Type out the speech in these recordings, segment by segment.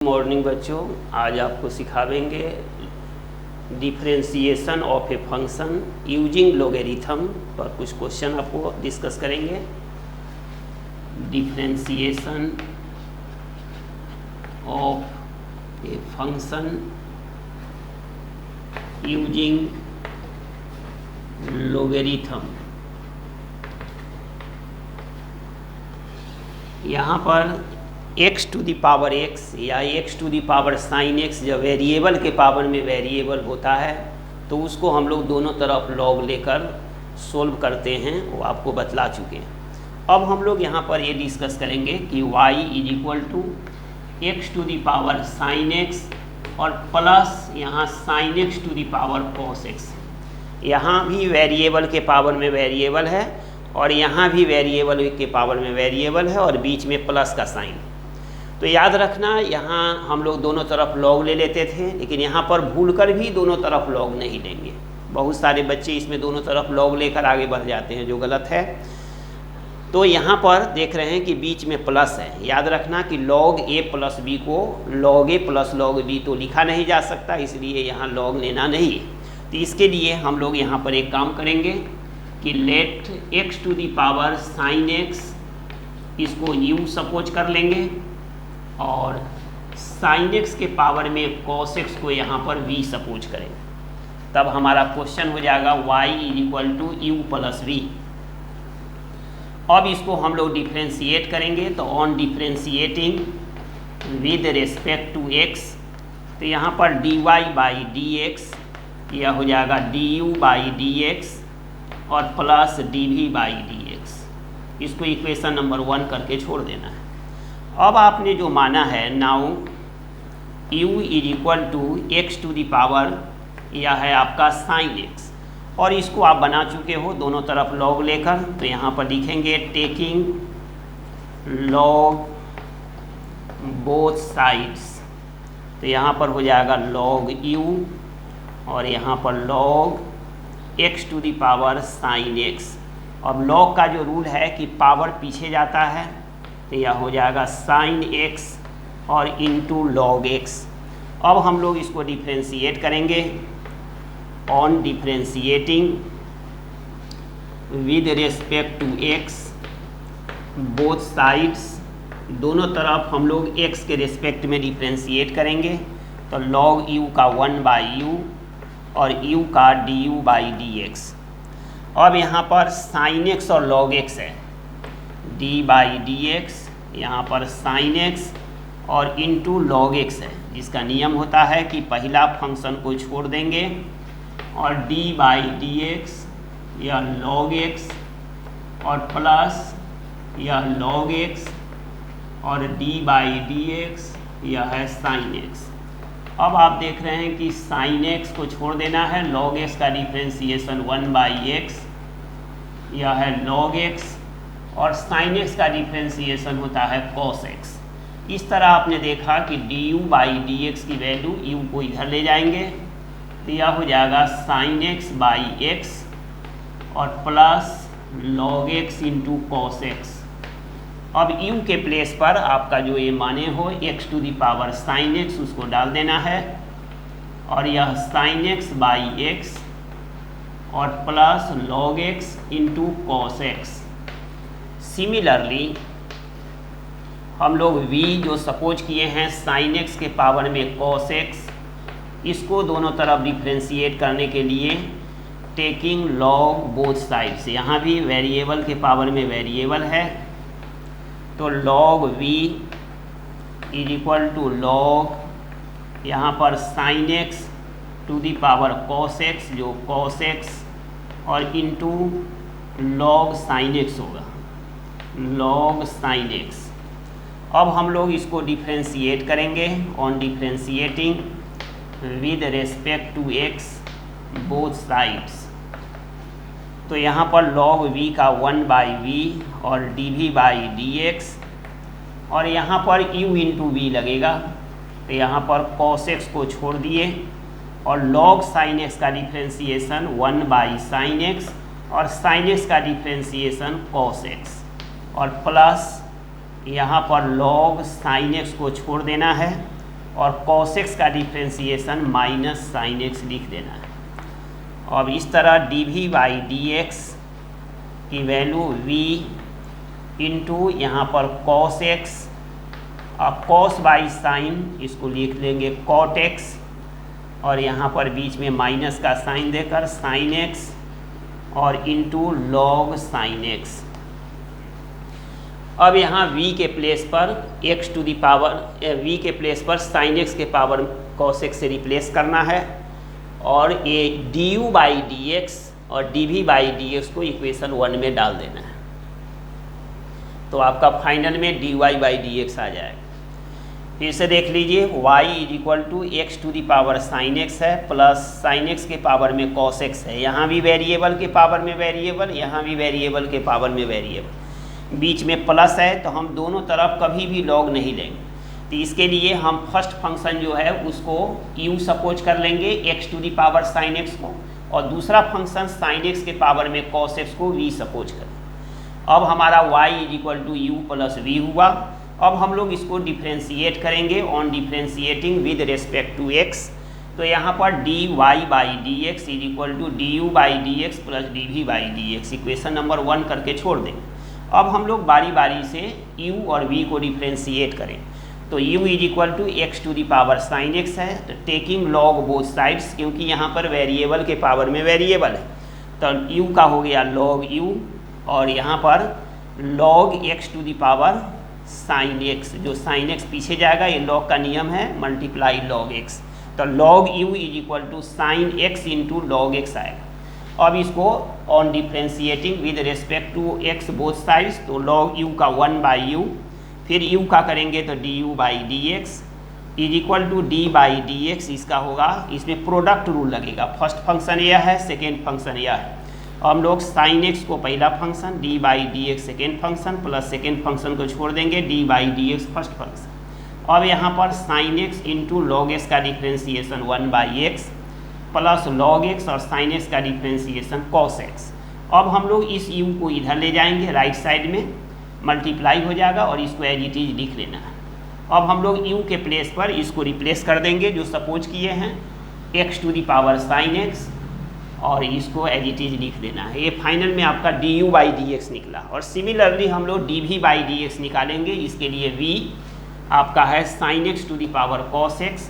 Morning बच्चों, आज आपको सिखावेंगे differentiation of a function using logarithm पर कुछ क्वेश्चन आपको डिस्कस करेंगे। Differentiation of a function using logarithm. यहाँ पर x to the power x या x to the power sine x जब वेरिएबल के पावर में वेरिएबल होता है तो उसको हम लोग दोनों तरफ लॉग लेकर सोल्व करते हैं, वो आपको बतला चुके हैं। अब हम लोग यहाँ पर ये डिस्कस करेंगे कि y is equal to x to the power sine x और प्लस यहाँ sine x to the power cos x। यहाँ भी वेरिएबल के पावर में वेरिएबल है और यहाँ भी वेरिएबल के पावर में वेरिएबल है और बीच में प्लस का साइन। तो याद रखना, यहाँ हम लोग दोनों तरफ लॉग ले लेते थे, लेकिन यहाँ पर भूलकर भी दोनों तरफ लॉग नहीं लेंगे। बहुत सारे बच्चे इसमें दोनों तरफ लॉग लेकर आगे बढ़ जाते हैं, जो गलत है। तो यहाँ पर देख रहे हैं कि बीच में प्लस है। याद रखना कि लॉग ए प्लस बी को log A plus log B तो लिखा नहीं जा सकता, इसलिए यहाँ लॉग लेना नहीं है। तो इसके लिए हम लोग यहाँ पर एक काम करेंगे कि let x to the power sine x, इसको यू सपोज कर लेंगे और साइन एक्स के पावर में कॉस एक्स को यहाँ पर वी सपोज करेंगे। तब हमारा क्वेश्चन हो जाएगा y is equal to u plus v. अब इसको हम लोग डिफ्रेंशिएट करेंगे, तो on differentiating with respect to x, तो यहाँ पर dy बाई डी एक्स यह हो जाएगा du बाई डी एक्स और plus dv by D x. इसको इक्वेशन नंबर 1 करके छोड़ देना है। अब आपने जो माना है now u is equal to x to the power, यह है आपका साइन x, और इसको आप बना चुके हो दोनों तरफ लॉग लेकर। तो यहाँ पर लिखेंगे टेकिंग लॉग बोथ साइड्स, तो यहाँ पर हो जाएगा लॉग u और यहाँ पर log x to the power sine x। अब लॉग का जो रूल है कि पावर पीछे जाता है, तो यह हो जाएगा साइन x और इनटू लॉग x। अब हम लोग इसको डिफ्रेंशिएट करेंगे on differentiating with respect to x both sides, दोनों तरफ हम लोग x के रेस्पेक्ट में डिफ्रेंशिएट करेंगे। तो लॉग u का 1 बाई u और u का du बाई डी एक्स। अब यहाँ पर साइन x और लॉग x है, d बाई डी एक्स, यहाँ पर साइन x और इनटू लॉग x है, जिसका नियम होता है कि पहला फंक्शन को छोड़ देंगे और d बाई डी एक्स या लॉग x और प्लस यह लॉग x और d बाई डी एक्स यह है साइन x। अब आप देख रहे हैं कि साइन x को छोड़ देना है, लॉग x का डिफ्रेंशिएशन 1 बाई एक्स, यह है लॉग x, और साइन x का डिफ्रेंशिएशन होता है कॉस x। इस तरह आपने देखा कि du बाई डी एक्स की वैल्यू u को इधर ले जाएंगे, तो यह हो जाएगा साइन x बाई एक्स और plus log x into cos x। अब u के प्लेस पर आपका जो ये माने हो x to the power sine x, उसको डाल देना है, और यह साइन x बाई एक्स और plus log x into cos x। Similarly हम लोग v जो सपोज किए हैं साइन x के पावर में कॉस x, इसको दोनों तरफ डिफ्रेंशिएट करने के लिए टेकिंग लॉग बोथ साइड्स, यहाँ भी वेरिएबल के पावर में वेरिएबल है, तो log v is equal to log यहाँ पर sine x to the power cos x, जो कॉस x, और इनटू लॉग साइन x होगा, लॉग साइन x। अब हम लोग इसको डिफ्रेंशिएट करेंगे on differentiating with respect to x both sides. तो यहाँ पर लॉग v का 1 बाई v और dv बाई डी एक्स, और यहाँ पर u इंटू वी लगेगा, तो यहाँ पर cos x को छोड़ दिए और log sin x का डिफ्रेंशिएशन 1 बाई साइन x और sin x का डिफ्रेंशिएशन cos x, और प्लस यहाँ पर log sin x को छोड़ देना है और cos x का डिफ्रेंसिएशन माइनस साइन x लिख देना है। अब इस तरह dv बाई dx की वैल्यू v इंटू यहाँ पर cos x और cos बाई साइन इसको लिख लेंगे cot x और यहाँ पर बीच में माइनस का साइन देकर साइन x और इंटू लॉग साइन x। अब यहाँ v के प्लेस पर x to the power v के प्लेस पर साइन x के पावर cos x से रिप्लेस करना है और ये du बाई dx और dv बाई dx को इक्वेशन 1 में डाल देना है, तो आपका फाइनल में dy बाई dx आ जाएगा। फिर से देख लीजिए y is equal to x to the power sine x है प्लस साइन x के पावर में cos x है। यहाँ भी वेरिएबल के पावर में वेरिएबल, यहाँ भी वेरिएबल के पावर में वेरिएबल, बीच में प्लस है तो हम दोनों तरफ कभी भी लॉग नहीं लेंगे। तो इसके लिए हम फर्स्ट फंक्शन जो है उसको u सपोज कर लेंगे x to the power sine x को, और दूसरा फंक्शन साइन x के पावर में cos x को v सपोज करें। अब हमारा y is equal to u plus v हुआ। अब हम लोग इसको डिफ्रेंशिएट करेंगे on differentiating with respect to x। तो यहाँ पर dy by dx is equal to du by dx plus dv by dx equation number 1 करके छोड़ देंगे। अब हम लोग बारी बारी से u और v को डिफ्रेंशिएट करें। तो u is equal to x to the power sine x है, तो टेकिंग लॉग बोथ साइड्स, क्योंकि यहाँ पर वेरिएबल के पावर में वेरिएबल है, तो u का हो गया लॉग u और यहाँ पर log x to the power sine x, जो साइन x पीछे जाएगा, ये लॉग का नियम है मल्टीप्लाई लॉग x, तो log u is equal to sine x into log x आएगा। अब इसको on differentiating with respect to x both sides, तो लॉग u का 1 बाई u, फिर u का करेंगे तो du by dx is equal to d by dx, इसका होगा, इसमें प्रोडक्ट रूल लगेगा, फर्स्ट फंक्शन यह है, सेकेंड फंक्शन यह है। हम लोग साइन x को पहला function, d by dx second function, plus second function को छोड़ देंगे d by dx first function. अब यहाँ पर sine x into log x का differentiation 1 by x plus log x और साइन x का डिफ्रेंशिएशन cos x। अब हम लोग इस u को इधर ले जाएंगे, राइट साइड में मल्टीप्लाई हो जाएगा और इसको एज इट इज लिख लेना है। अब हम लोग u के प्लेस पर इसको रिप्लेस कर देंगे जो सपोज किए हैं x to the power sine x, और इसको एज इट इज लिख देना है। ये फाइनल में आपका du बाई dx निकला। और सिमिलरली हम लोग dv बाई dx निकालेंगे, इसके लिए v आपका है sine x to the power cos x,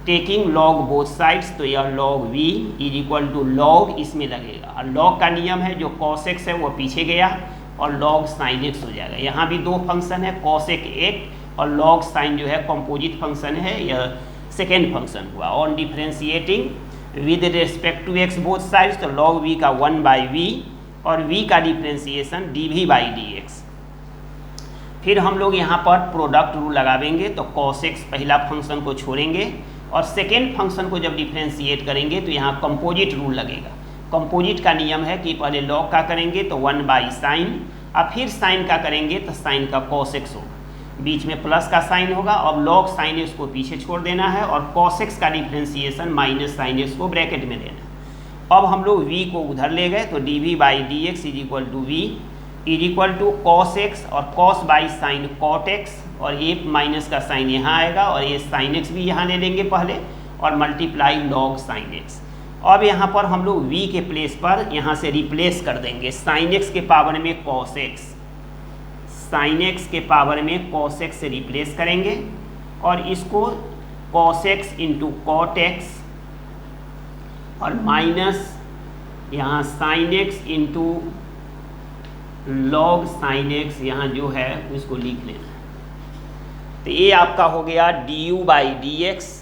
taking log both sides, तो यह log v is equal to log इसमें लगेगा, और लॉग का नियम है जो cos x है वो पीछे गया और लॉग साइन x हो जाएगा। यहाँ भी दो फंक्शन है, cos x एक और लॉग साइन जो है कंपोजिट फंक्शन है, यह सेकेंड फंक्शन हुआ। On differentiating with respect to x both sides, तो log v का 1 बाई v और v का डिफ्रेंशिएशन dv बाई dx। फिर हम लोग यहाँ पर प्रोडक्ट रूल लगावेंगे, तो cos x पहला फंक्शन को छोड़ेंगे और सेकेंड फंक्शन को जब डिफ्रेंशिएट करेंगे तो यहाँ कंपोजिट रूल लगेगा। कंपोजिट का नियम है कि पहले log का करेंगे तो 1 बाई साइन, और फिर साइन का करेंगे तो साइन का cos x होगा, बीच में प्लस का साइन होगा। अब लॉग साइन x को पीछे छोड़ देना है और cos x का डिफ्रेंशिएशन माइनस साइन x को ब्रैकेट में देना है। अब हम लोग v को उधर ले गए, तो dv by dx is equal to v is equal to cos x और cos by sine cot x, और ये माइनस का साइन यहाँ आएगा और ये साइन x भी यहाँ ले लेंगे पहले, और मल्टीप्लाई लॉग साइन x। अब यहाँ पर हम लोग v के प्लेस पर यहाँ से रिप्लेस कर देंगे साइन x के पावर में cos x, साइन x के पावर में cos x से रिप्लेस करेंगे और इसको cos x into cot x और माइनस यहाँ sine x into log sine x यहाँ जो है उसको लिख लेना है। तो ये आपका हो गया du बाई dx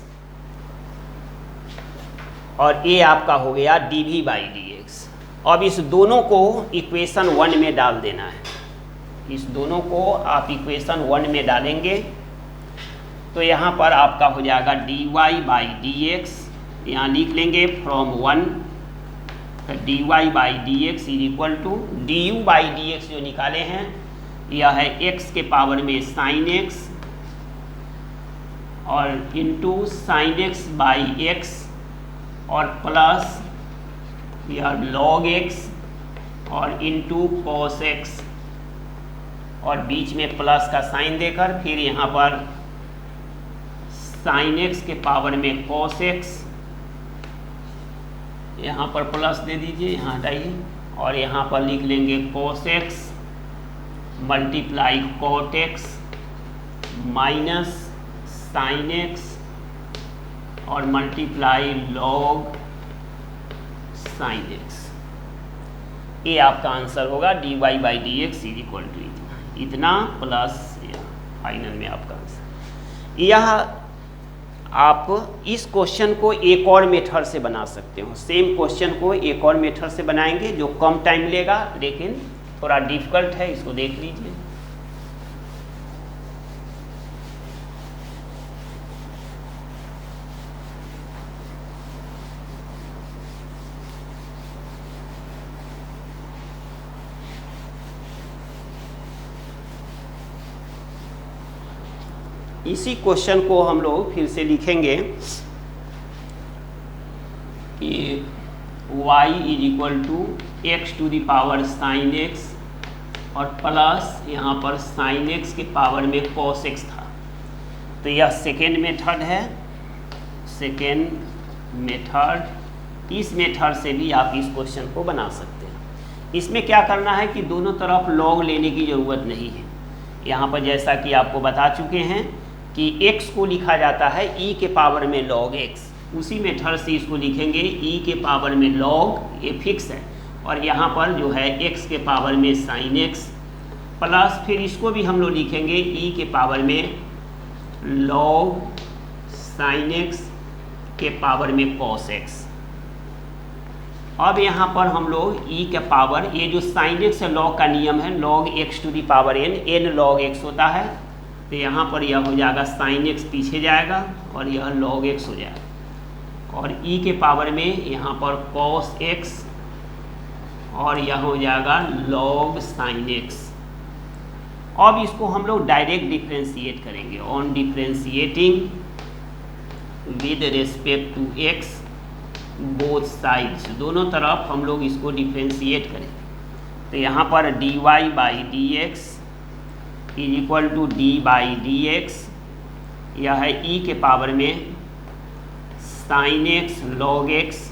और ये आपका हो गया dv बाई dx। अब इस दोनों को इक्वेशन 1 में डाल देना है, इस दोनों को आप इक्वेशन 1 में डालेंगे तो यहाँ पर आपका हो जाएगा dy बाई dx, यहाँ लिख लेंगे फ्रॉम 1, तो dy by dx is equal to du by dx जो निकाले हैं यह है x के पावर में साइन x और into sine x by x और प्लस यह log x और इंटू cos x और बीच में प्लस का साइन देकर फिर यहाँ पर साइन एक्स के पावर में कॉस एक्स, यहाँ पर प्लस दे दीजिए, यहाँ हटाइए, और यहाँ पर लिख लेंगे cos x multiply cot x minus sine x और मल्टीप्लाई लॉग साइन एक्स। ये आपका आंसर होगा dy by D x is equal to इतना प्लस फाइनल में आपका आंसर। यह आप इस क्वेश्चन को एक और मेथड से बना सकते हो। सेम क्वेश्चन को एक और मेथड से बनाएंगे जो कम टाइम लेगा लेकिन थोड़ा डिफिकल्ट है, इसको देख लीजिए। इसी क्वेश्चन को हम लोग फिर से लिखेंगे कि y is equal to x to the power sine x और प्लस यहाँ पर साइन एक्स के पावर में कॉस एक्स था। तो यह सेकेंड मेथड है, सेकेंड मेथड। इस मेथड से भी आप इस क्वेश्चन को बना सकते हैं। इसमें क्या करना है कि दोनों तरफ लॉग लेने की ज़रूरत नहीं है। यहाँ पर जैसा कि आपको बता चुके हैं कि x को लिखा जाता है e के पावर में log x, उसी मेथड से इसको लिखेंगे e के पावर में log, ये फिक्स है, और यहाँ पर जो है x के पावर में sin x प्लस फिर इसको भी हम लोग लिखेंगे e के पावर में log sin x के पावर में cos x। अब यहाँ पर हम लोग e के पावर, ये जो sin x है log का नियम है, log x to the power n log x होता है, तो यहाँ पर यह हो जाएगा sin x पीछे जाएगा और यह log x हो जाएगा, और e के पावर में यहाँ पर cos x और यह हो जाएगा log sin x। अब इसको हम लोग डायरेक्ट डिफ्रेंशिएट करेंगे, on differentiating with respect to x both sides, दोनों तरफ हम लोग इसको डिफ्रेंशिएट करें। तो यहाँ पर dy by D x is equal to d by D x, यह है e के पावर में साइन एक्स लॉग एक्स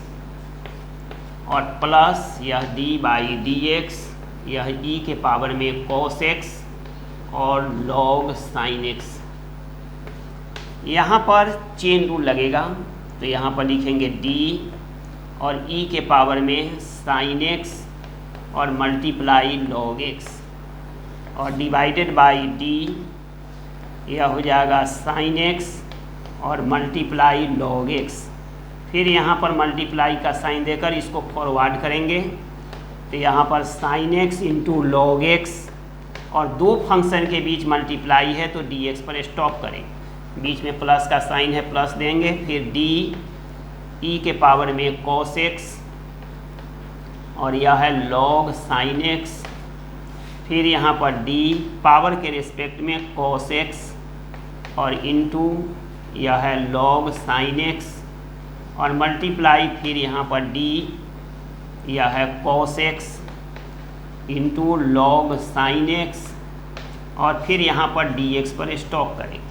और प्लस यह d बाई डी एक्स, यह e के पावर में cos x और log sin x। यहाँ पर चेन रूल लगेगा, तो यहाँ पर लिखेंगे d और e के पावर में sin x और मल्टीप्लाई log x और डिवाइडेड बाई d, यह हो जाएगा sin x और मल्टीप्लाई log x। फिर यहाँ पर मल्टीप्लाई का साइन देकर इसको फॉरवर्ड करेंगे, तो यहाँ पर sin x into log x, और दो फंक्शन के बीच मल्टीप्लाई है तो dx पर स्टॉप करें, बीच में प्लस का साइन है प्लस देंगे, फिर d e के पावर में cos x और यह है log sin x, फिर यहाँ पर d पावर के रिस्पेक्ट में cos x और इंटू यह है log sin x और मल्टीप्लाई फिर यहाँ पर d यह है cos x into log sin x और फिर यहाँ पर dx पर स्टॉप करेंगे।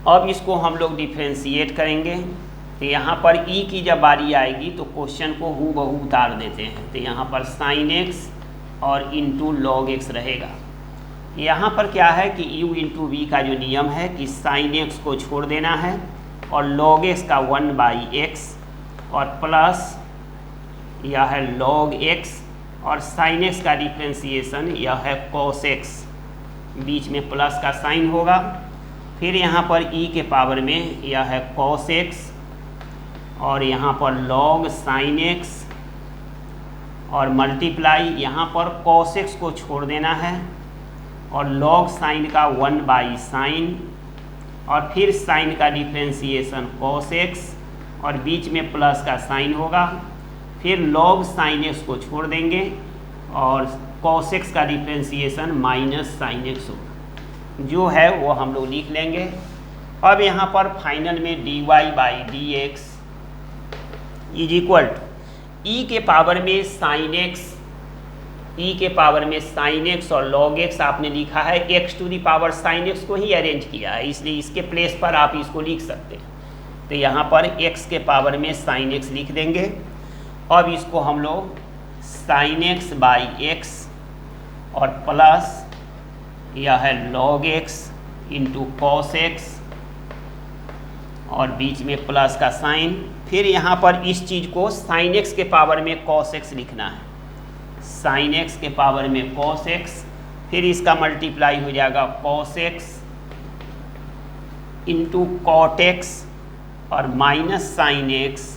अब इसको हम लोग डिफ्रेंशिएट करेंगे, तो यहाँ पर e की जब बारी आएगी तो क्वेश्चन को हूबहू उतार देते हैं, तो यहाँ पर sin x और इंटू log x रहेगा। यहाँ पर क्या है कि u इंटू v का जो नियम है कि sin x को छोड़ देना है और log x का 1 बाई x और प्लस यह है log x और sin x का डिफ्रेंशिएशन यह है cos x, बीच में प्लस का साइन होगा, फिर यहाँ पर e के पावर में यह है cos x और यहाँ पर log sin x और मल्टीप्लाई यहाँ पर cos x को छोड़ देना है और log sin का 1 बाई साइन और फिर साइन का डिफ्रेंशिएशन cos x और बीच में प्लस का साइन होगा, फिर log sin x को छोड़ देंगे और cos x का डिफ्रेंशिएशन माइनस साइन x होगा, जो है वो हम लोग लिख लेंगे। अब यहाँ पर फाइनल में dy by D x is equal to E के पावर में साइन एक्स ई के पावर में साइन एक्स और लॉग एक्स आपने लिखा है, X to the power sine X को ही अरेंज किया है, इसलिए इसके प्लेस पर आप इसको लिख सकते हैं। तो यहाँ पर एक्स के पावर में साइन एक्स लिख देंगे। अब इसको हम लोग साइन एक्स बाई एक्स और प्लस यह है log x into cos x और बीच में प्लस का साइन, फिर यहाँ पर इस चीज़ को साइन एक्स के पावर में कॉस एक्स लिखना है, साइन एक्स के पावर में कॉस एक्स, फिर इसका मल्टीप्लाई हो जाएगा cos x into cot x और माइनस साइन एक्स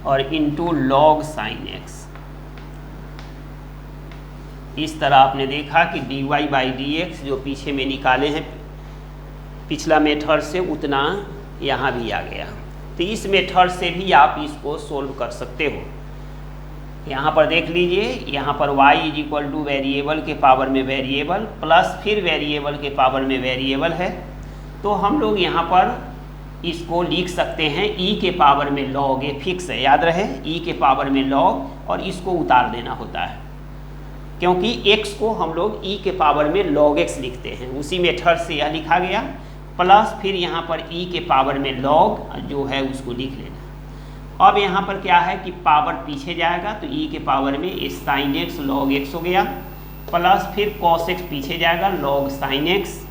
और इंटू लॉग साइन एक्स। इस तरह आपने देखा कि dy बाई डी एक्स जो पीछे में निकाले हैं पिछला मेथड से उतना यहाँ भी आ गया। तो इस मेथड से भी आप इसको सोल्व कर सकते हो। यहाँ पर देख लीजिए, यहाँ पर y is equal two variable के पावर में वेरिएबल प्लस फिर वेरिएबल के पावर में वेरिएबल है, तो हम लोग यहाँ पर इसको लिख सकते हैं e के पावर में log, ये फिक्स है, याद रहे e के पावर में log और इसको उतार देना होता है, क्योंकि x को हम लोग e के पावर में log x लिखते हैं, उसी मेथड से यह लिखा गया, प्लस फिर यहाँ पर e के पावर में log जो है उसको लिख लेना। अब यहाँ पर क्या है कि पावर पीछे जाएगा तो e के पावर में साइन एक्स log x हो गया, प्लस फिर cos x पीछे जाएगा log साइन x।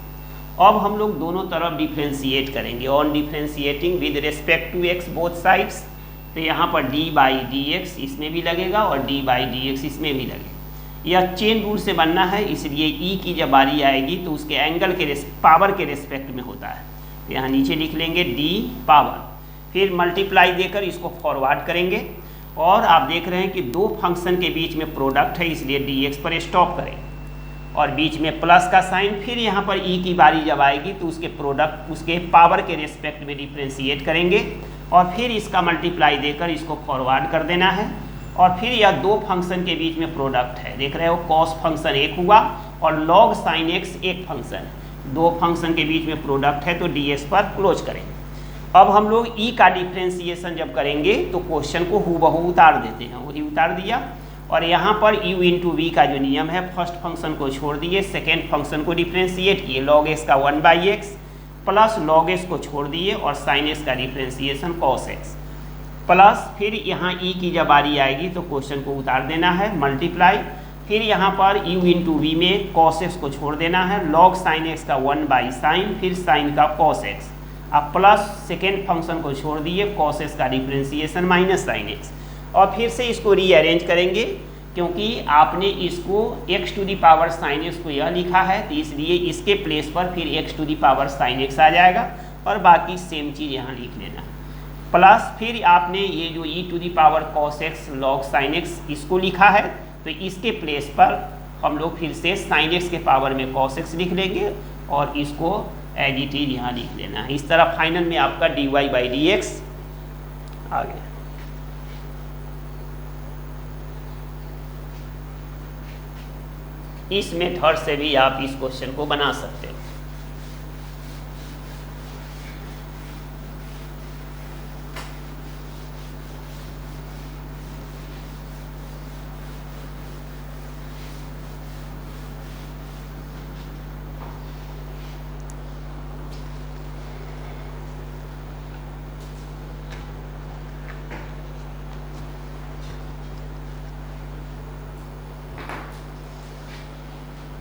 अब हम लोग दोनों तरफ डिफ्रेंशिएट करेंगे, on differentiating with respect to x both sides, तो यहाँ पर d बाई डी एक्स इसमें भी लगेगा और d बाई डी एक्स इसमें भी लगेगा। यह चेन रूल से बनना है, इसलिए e की जब बारी आएगी तो उसके एंगल के पावर के रिस्पेक्ट में होता है, तो यहाँ नीचे लिख लेंगे d पावर, फिर मल्टीप्लाई देकर इसको फॉरवर्ड करेंगे और आप देख रहे हैं कि दो फंक्शन के बीच में प्रोडक्ट है, इसलिए dx पर स्टॉप करें और बीच में प्लस का साइन, फिर यहाँ पर e की बारी जब आएगी तो उसके प्रोडक्ट उसके पावर के रिस्पेक्ट में डिफ्रेंशिएट करेंगे और फिर इसका मल्टीप्लाई देकर इसको फॉरवर्ड कर देना है। और फिर यह दो फंक्शन के बीच में प्रोडक्ट है, देख रहे हो कॉस फंक्शन एक हुआ और लॉग साइन एक्स एक फंक्शन है, दो फंक्शन के बीच में प्रोडक्ट है, तो ds पर क्लोज करें। अब हम लोग e का डिफ्रेंशिएशन जब करेंगे तो क्वेश्चन को हूबहू उतार देते हैं, वही उतार दिया और यहाँ पर u इंटू वी का जो नियम है, फर्स्ट फंक्शन को छोड़ दिए, सेकेंड फंक्शन को डिफ्रेंशिएट किए, log x का 1/x प्लस log x को छोड़ दिए और साइन x का डिफ्रेंशिएशन cos x, प्लस फिर यहाँ e की जब बारी आएगी तो क्वेश्चन को उतार देना है, मल्टीप्लाई, फिर यहाँ पर u इंटू वी में cos x को छोड़ देना है, log साइन x का 1/sin फिर साइन का cos x, अब प्लस सेकेंड फंक्शन को छोड़ दिए, cos x का डिफ्रेंशिएशन माइनस साइन x, और फिर से इसको रीअरेंज करेंगे क्योंकि आपने इसको x to the power sine x को यह लिखा है, तो इसलिए इसके प्लेस पर फिर x to the power sine x आ जाएगा और बाकी सेम चीज़ यहाँ लिख लेना। प्लस फिर आपने ये जो e to the power cos x log sine x इसको लिखा है, तो इसके प्लेस पर हम लोग फिर से साइन x के पावर में cos x लिख लेंगे और इसको एज इट इज यहाँ लिख लेना है। इस तरह फाइनल में आपका dy बाई डी एक्स आ गया। इस मेथड से भी आप इस क्वेश्चन को बना सकते हो।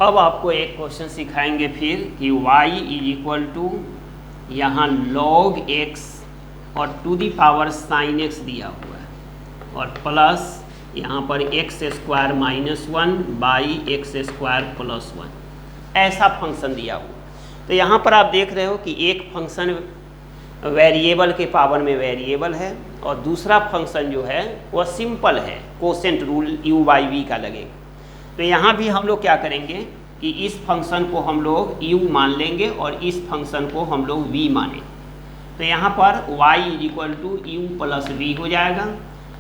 अब आपको एक क्वेश्चन सिखाएंगे फिर कि y इज इक्वल टू यहाँ log x और to the power sine x दिया हुआ है और प्लस यहाँ पर x square minus 1 by x square plus 1 ऐसा फंक्शन दिया हुआ। तो यहाँ पर आप देख रहे हो कि एक फंक्शन वेरिएबल के पावर में वेरिएबल है और दूसरा फंक्शन जो है वह सिंपल है, quotient rule u by v का लगेगा। तो यहाँ भी हम लोग क्या करेंगे कि इस फंक्शन को हम लोग u मान लेंगे और इस फंक्शन को हम लोग v मानेंगे। तो यहाँ पर y is equal to u plus v हो जाएगा,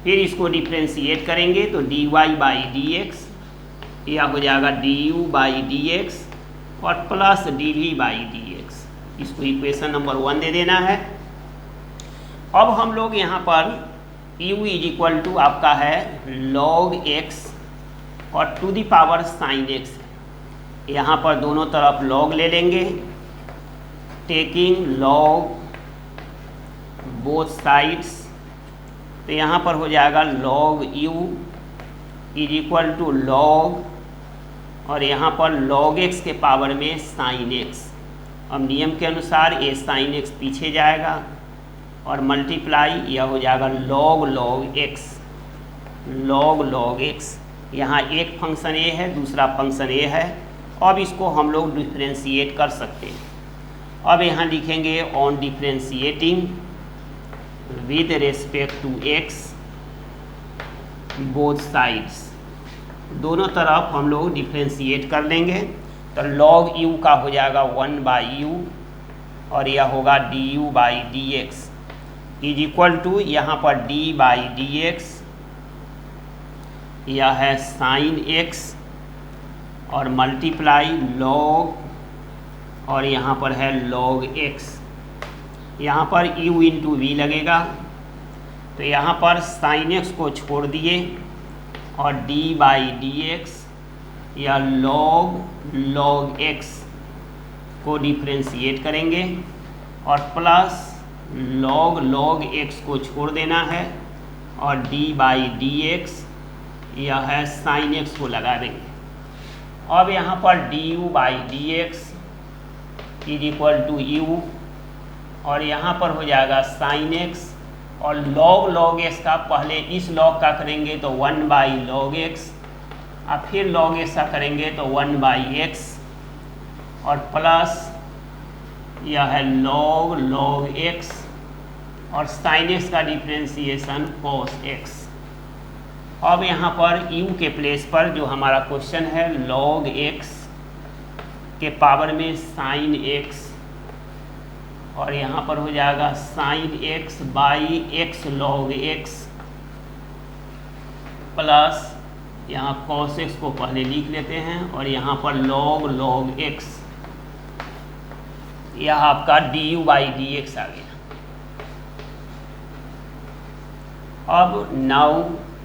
फिर इसको डिफ्रेंशिएट करेंगे तो dy बाई डी एक्स या हो जाएगा du बाई डी एक्स और plus dv by D x, इसको इक्वेशन नंबर 1 दे देना है। अब हम लोग यहाँ पर u इज इक्वल टू आपका है log x और to the power sine x. यहाँ पर दोनों तरफ लॉग ले लेंगे, टेकिंग लॉग बोथ साइड्स। तो यहाँ पर हो जाएगा log u is equal to log, और यहाँ पर लॉग एक्स के पावर में साइन एक्स। अब नियम के अनुसार ये साइन एक्स पीछे जाएगा और मल्टीप्लाई यह हो जाएगा log log x, log log x. यहाँ एक फंक्शन ए है, दूसरा फंक्शन ए है। अब इसको हम लोग डिफ्रेंशिएट कर सकते हैं। अब यहाँ लिखेंगे on differentiating with respect to x both sides. दोनों तरफ हम लोग डिफ्रेंशिएट कर लेंगे। तो लॉग यू का हो जाएगा 1/u और यह होगा du/dx इज इक्वल टू यहाँ पर d/dx, यह है साइन एक्स और मल्टीप्लाई लॉग और यहाँ पर है लॉग एक्स। यहाँ पर u इंटू वी लगेगा, तो यहाँ पर साइन एक्स को छोड़ दिए और d/dx या log log x को डिफ्रेंशिएट करेंगे और प्लस log log x को छोड़ देना है और d/dx यह है साइन x को लगा देंगे। अब यहाँ पर du/dx is equal to u और यहाँ पर हो जाएगा साइन x और log log x का पहले इस log का करेंगे तो 1/log x, और फिर log x का करेंगे तो 1/x और प्लस यह है log log x और sin x का डिफ्रेंशिएशन cos x। अब यहाँ पर u के प्लेस पर जो हमारा क्वेश्चन है log x के पावर में sin x और यहाँ पर हो जाएगा sin x/x log x plus यहाँ cos x को पहले लिख लेते हैं और यहाँ पर log log x, यह आपका du/dx आ गया। अब नाउ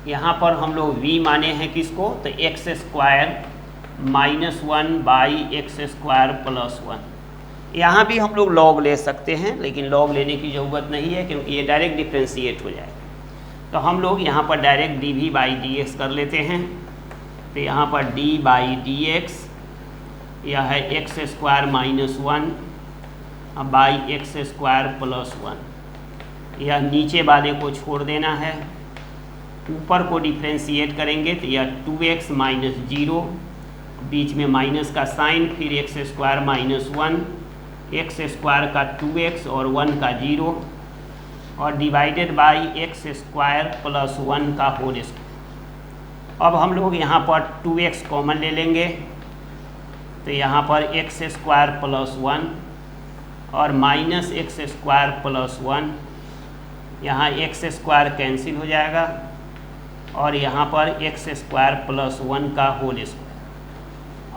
यहाँ पर हम लोग v माने हैं किसको, तो x² -1/x² + 1। यहाँ भी हम लोग log ले सकते हैं, लेकिन log लेने की ज़रूरत नहीं है क्योंकि ये डायरेक्ट डिफ्रेंशिएट हो जाएगा। तो हम लोग यहाँ पर डायरेक्ट dv/dx कर लेते हैं। तो यहाँ पर d/dx यह है x² -1/x² + 1। यह नीचे वाले को छोड़ देना है, ऊपर को डिफ्रेंशिएट करेंगे तो यह 2x - 0, बीच में माइनस का साइन, फिर x² -1, x² का 2x और 1 का 0 और डिवाइडेड बाई x² + 1 का होल स्क्वायर। अब हम लोग यहाँ पर 2x कॉमन ले लेंगे, तो यहाँ पर x² + 1 और माइनस x² + 1, यहाँ x² कैंसिल हो जाएगा और यहाँ पर x² + 1 का होल स्क्वायर।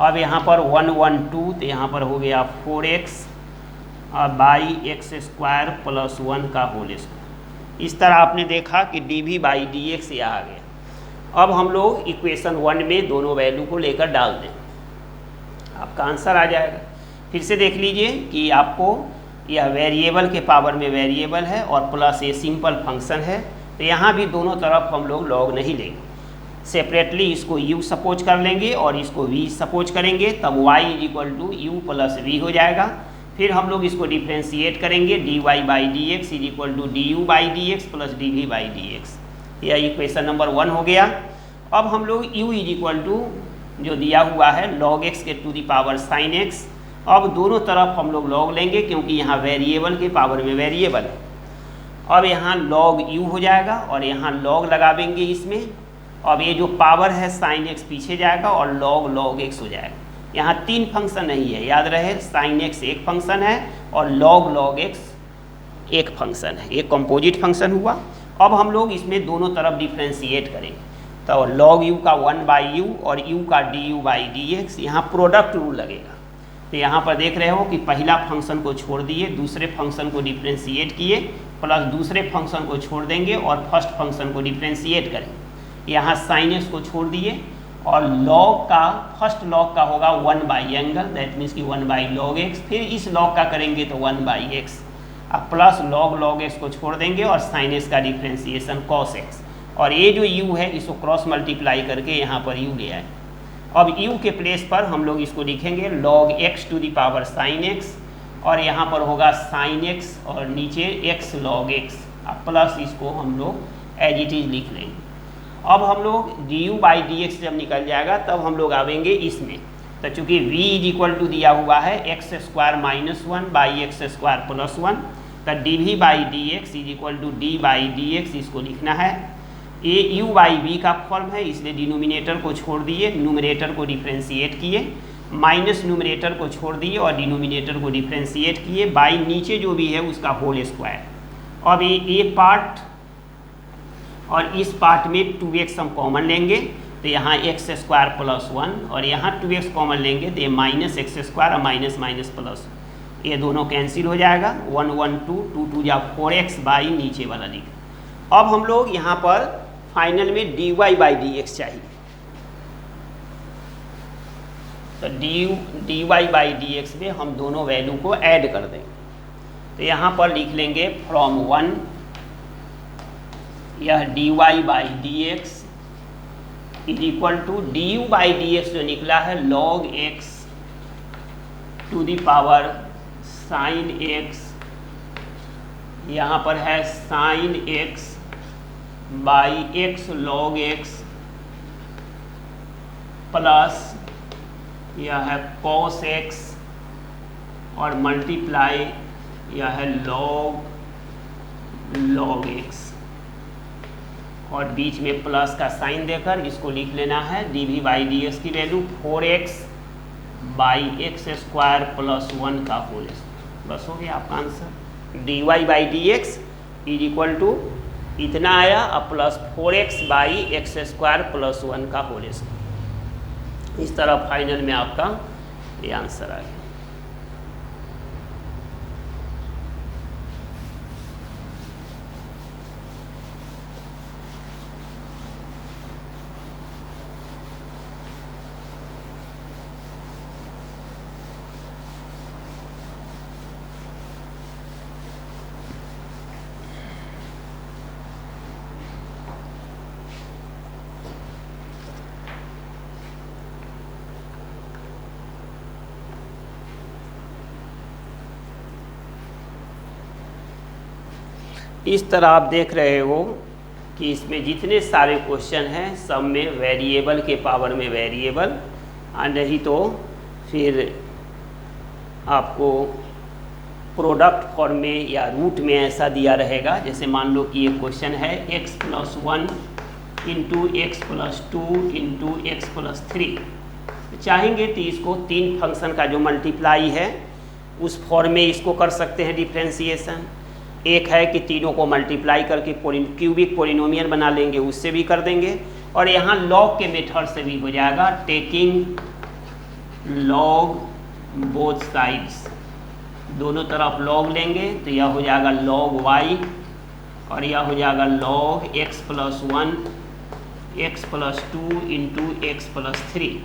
अब यहाँ पर 1 1 2, तो यहाँ पर हो गया 4x बाई x² + 1 का होल स्क्वायर। इस तरह आपने देखा कि dv/dx यह आ गया। अब हम लोग इक्वेशन 1 में दोनों वैल्यू को लेकर डाल दें, आपका आंसर आ जाएगा। फिर से देख लीजिए कि आपको यह वेरिएबल के पावर में वेरिएबल है और प्लस ये सिंपल फंक्शन है, तो यहाँ भी दोनों तरफ हम लोग लॉग नहीं लेंगे, सेपरेटली इसको u सपोज कर लेंगे और इसको v सपोज करेंगे, तब y = u + v हो जाएगा। फिर हम लोग इसको डिफ्रेंशिएट करेंगे, dy/dx = du/dx + dv/dx। यह इक्वेशन नंबर 1 हो गया। अब हम लोग u = जो दिया हुआ है log x के to the power sin x, अब दोनों तरफ हम लोग log लेंगे क्योंकि यहाँ वेरिएबल के पावर में वेरिएबल है। अब यहाँ log u हो जाएगा और यहाँ log लगावेंगे इसमें। अब ये जो पावर है sin x पीछे जाएगा और log log x हो जाएगा। यहाँ 3 फंक्शन नहीं है, याद रहे, sin x एक फंक्शन है और log log x एक फंक्शन है, एक कंपोजिट फंक्शन हुआ। अब हम लोग इसमें दोनों तरफ डिफ्रेंशिएट करेंगे, तो log u का 1/u और u का du/dx, यहाँ प्रोडक्ट रूल लगेगा। तो यहाँ पर देख रहे हो कि पहला फंक्शन को छोड़ दिए, दूसरे फंक्शन को डिफ्रेंशिएट किए, प्लस दूसरे फंक्शन को छोड़ देंगे और फर्स्ट फंक्शन को डिफ्रेंशिएट करेंगे। यहाँ sin x को छोड़ दिए और log का फर्स्ट log का होगा 1 बाई एंगल, दैट मीन्स कि 1 बाई log x, फिर इस log का करेंगे तो 1 बाई x, अब प्लस log x को छोड़ देंगे और sin x का डिफ्रेंसिएशन cos x, और ये जो u है इसको क्रॉस मल्टीप्लाई करके यहाँ पर u ले आए। अब u के प्लेस पर हम लोग इसको लिखेंगे log x to the power sin x, और यहाँ पर होगा sin x और नीचे x log x, अब प्लस इसको हम लोग एज इट इज लिख लेंगे। अब हम लोग du बाई डी एक्स जब निकल जाएगा तब हम लोग आवेंगे इसमें, तो चूँकि v इज इक्वल टू दिया हुआ है x square minus 1 by x square plus 1, तो dv by D x is equal to d by D x, इसको लिखना है। ये u बाई v का फॉर्म है, इसलिए डिनोमिनेटर को छोड़ दिए, न्यूमरेटर को डिफ्रेंशिएट किए, माइनस न्यूमरेटर को छोड़ दिए और डिनोमिनेटर को डिफ्रेंशिएट किए, बाई नीचे जो भी है उसका होल स्क्वायर। अब ये पार्ट और इस पार्ट में 2x हम कॉमन लेंगे, तो यहाँ एक्स स्क्वायर प्लस 1, और यहाँ 2x कॉमन लेंगे तो ये माइनस एक्स स्क्वायर और माइनस माइनस प्लस, ये दोनों कैंसिल हो जाएगा, 1 1 2 2 2 या 4x बाई नीचे वाला लिख। अब हम लोग यहाँ पर फाइनल में dy बाई डी एक्स चाहिए, तो dy बाई डी एक्स में हम दोनों वैल्यू को ऐड कर देंगे, तो यहाँ पर लिख लेंगे फ्रॉम 1 यह dy by D x is equal to du by D x जो निकला है log x to the power sin x, यहाँ पर है sin x by x log x plus यह है cos x और मल्टीप्लाई यह है log x, और बीच में प्लस का साइन देकर इसको लिख लेना है dv बाई डी एक्स की value 4x by x square plus 1 का होल स्क्वायर, बस हो गया आपका answer. dy by D x is equal to इतना आया, अब plus 4x by x square plus 1 का होल स्क्वायर, इस तरह फाइनल में आपका ये आंसर आ गया। इस तरह आप देख रहे हो कि इसमें जितने सारे क्वेश्चन हैं सब में वेरिएबल के पावर में वेरिएबल, नहीं तो फिर आपको प्रोडक्ट फॉर्म में या रूट में ऐसा दिया रहेगा, जैसे मान लो कि ये क्वेश्चन है x plus 1 into x plus 2 into x plus 3, चाहेंगे तो इसको तीन फंक्शन का जो मल्टीप्लाई है उस फॉर्म में इसको कर सकते हैं डिफ्रेंसिएशन। एक है कि तीनों को मल्टीप्लाई करके क्यूबिक पोलिनोमियल बना लेंगे, उससे भी कर देंगे, और यहाँ लॉग के मेथड से भी हो जाएगा, टेकिंग लॉग बोथ साइड्स, दोनों तरफ लॉग लेंगे तो यह हो जाएगा log y और यह हो जाएगा log x plus 1 x plus 2 into x plus 3,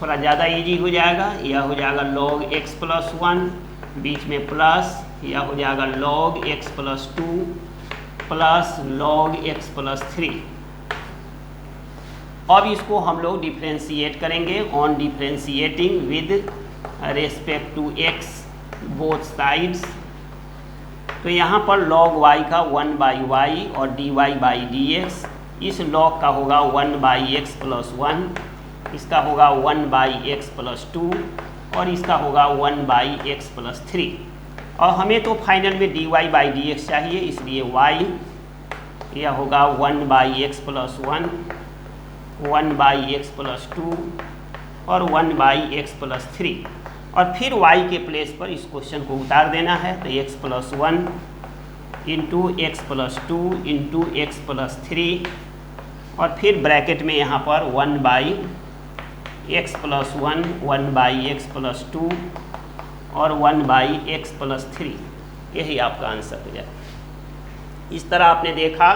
थोड़ा ज़्यादा इजी हो जाएगा, यह हो जाएगा log x प्लस 1 बीच में प्लस, यह हो जाएगा log x plus 2 plus log x plus 3। अब इसको हम लोग डिफ्रेंशिएट करेंगे, on differentiating with respect to x both sides, तो यहाँ पर log y का 1 बाई वाई और dy बाई डी एक्स, इस log का होगा 1 बाई एक्स प्लस 1, इसका होगा 1 बाई एक्स प्लस 2 और इसका होगा 1 बाई एक्स प्लस 3, और हमें तो फाइनल में dy बाई डी एक्स चाहिए, इसलिए y यह होगा 1 by x plus 1, 1 by x plus 2 और 1 बाई एक्स प्लस 3, और फिर y के प्लेस पर इस क्वेश्चन को उतार देना है, तो x plus 1 into x plus 2 into x plus 3, और फिर ब्रैकेट में यहाँ पर 1 by x plus 1, 1 by x plus 2 और 1 बाई एक्स प्लस 3, यही आपका आंसर हो जाए। इस तरह आपने देखा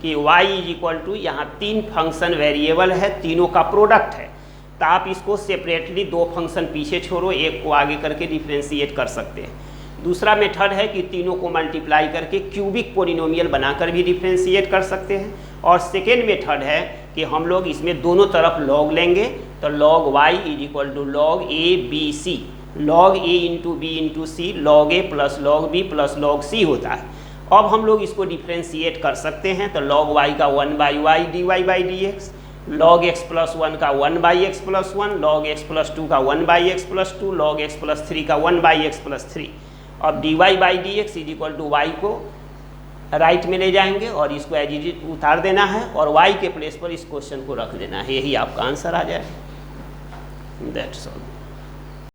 कि y इज इक्वल टू, यहाँ 3 फंक्शन वेरिएबल है, तीनों का प्रोडक्ट है, तो आप इसको सेपरेटली 2 फंक्शन पीछे छोड़ो, एक को आगे करके डिफ्रेंशिएट कर सकते हैं। दूसरा मेथड है कि तीनों को मल्टीप्लाई करके क्यूबिक पोलिनोमियल बनाकर भी डिफ्रेंशिएट कर सकते हैं। और सेकेंड मेथड है कि हम लोग इसमें दोनों तरफ लॉग लेंगे, तो log y is equal to log A B C, log A into B into C, log A plus log B plus log C होता है। अब हम लोग इसको डिफ्रेंशिएट कर सकते हैं, तो लॉग y का 1/y dy by D x, log x plus 1 का 1/x plus 1, log x plus 2 का 1/x plus 2, log x plus 3 का 1/x प्लस 3। अब dy by D x is equal to y को राइट में ले जाएंगे और इसको एज इट इज उतार देना है और y के प्लेस पर इस क्वेश्चन को रख देना है, यही आपका आंसर आ जाए। That's all.